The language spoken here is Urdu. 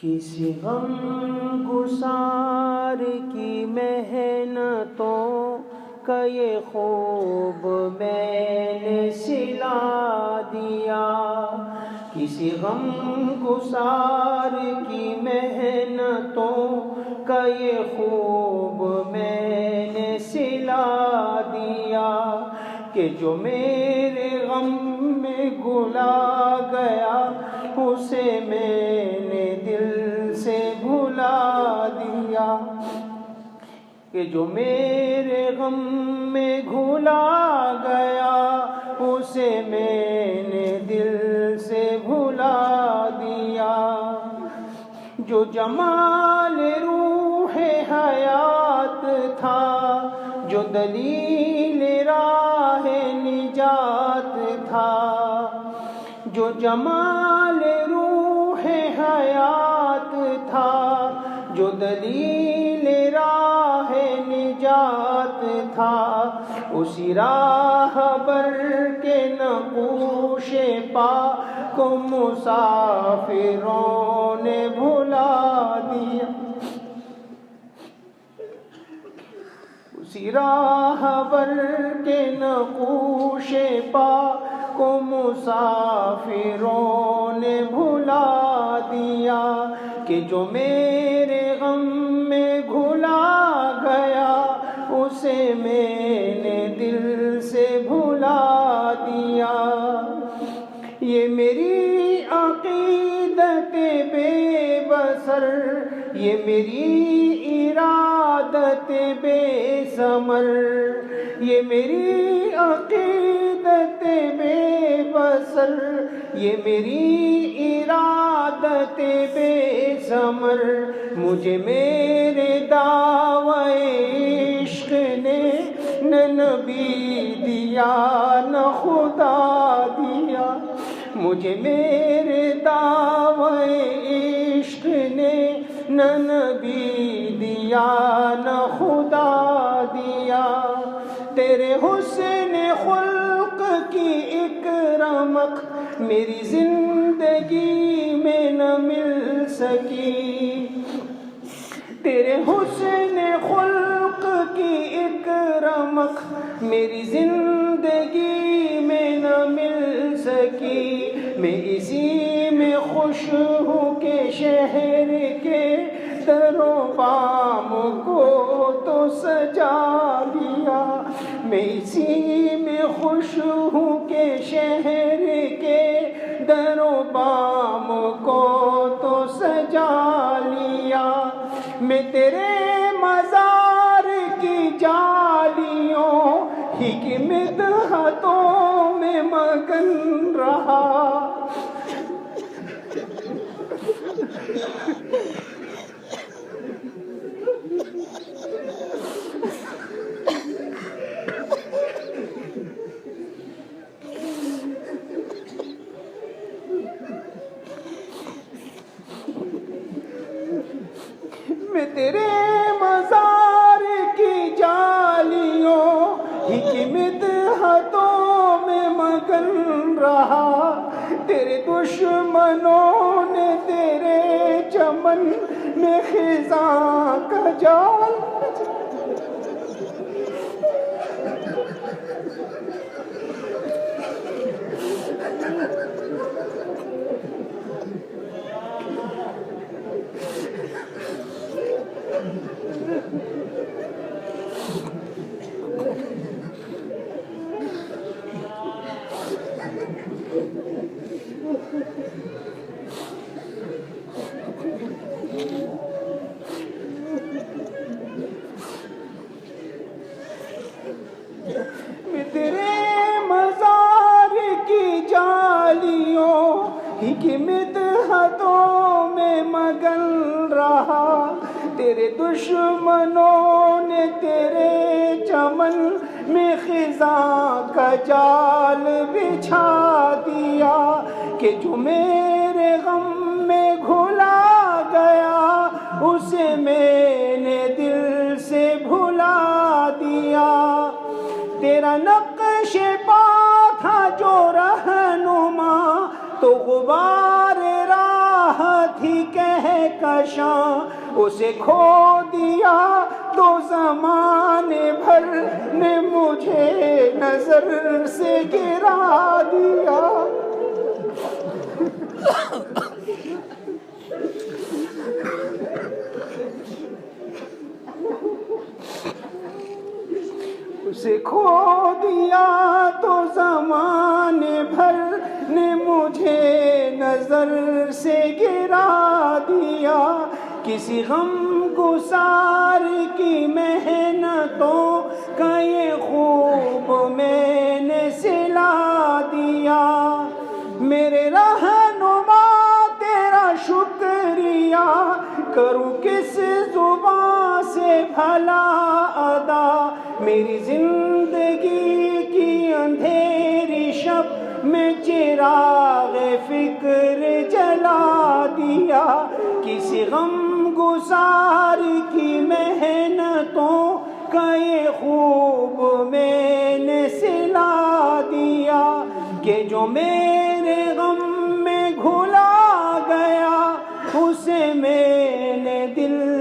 کسی غم گسار کی محنتوں کا یہ خوب میں نے سلا دیا، کسی غم گسار کی محنتوں کا یہ خوب میں نے سلا دیا کہ جو میرے غم میں گھلا گیا اسے میں نے دل سے بھلا دیا، کہ جو میرے غم میں گھلا گیا اسے میں نے دل سے بھلا دیا، جو جمال روح حیات تھا، جو دلیل راہ نجات تھا، جو جمال روح حیات تھا، جو دلیل راہ نجات تھا، اسی راہ بر کے نقوش پا کو مسافروں نے بھلا دیا، اسی راہ بر کے نقوش پا کو مسافروں نے بھلا دیا، کہ جو میرے غم میں گھلا گیا اسے میں نے دل سے بھلا دیا، یہ میری عقیدت بے بسر، یہ میری ارادت بے ثمر، یہ میری عقیدت بے بسر، یہ میری ارادت بے ثمر، مجھے میرے دعوی عشق نے نہ نبی دیا نہ خدا دیا، مجھے میرے دعوی عشق نے نہ نبی دیا نہ خدا دیا، تیرے حسن خلق کی ایک رمق میری زندگی میں نہ مل سکی، تیرے حسن خلق کی ایک رمق میری زندگی میں نہ مل سکی، میں اسی میں خوش ہوں کہ شہر کے در و بام کو تو سجا دیا، میں اسی میں خوش ہوں کہ شہر کے در و بام کو تو سجا لیا، میں تیرے مزار کی جالیوں ہی کی مدحتوں میں مگن رہا، میں تیرے مزار کی جالیوں ہی کی مدحتوں میں مگن رہا، تیرے دشمنوں نے تیرے چمن میں خزاں کا جال میں تیرے مزار کی جالیوں ہی کی مدحتوں میں مگن رہا، تیرے دشمنوں نے تیرے چمن میں خزاں کا جال بچھا دیا، کہ جو میرے غم میں گھلا گیا اسے میں نے دل سے بھلا دیا، تیرا نقش پا تھا جو رہنما تو غبار راہ تھی کہہ کشاں، اسے کھو دیا تو زمانے بھر نے مجھے نظر سے گرا دیا۔ اسے کھو دیا تو زمانے بھر نے مجھے نظر سے گرا دیا۔ کسی غم گسار کی محنتوں کا یہ خوب میں نے سلا دیا۔ میرے رہنما تیرا شکریہ کروں کس زبان سے بھلا ادا، میری زندگی کی اندھیری شب میں چراغ فکر جلا دیا۔ کسی غم گسار کی محنتوں کا یہ خوب میں نے سلا دیا، کہ جو میرے غم میں گھلا گیا اسے میں نے دل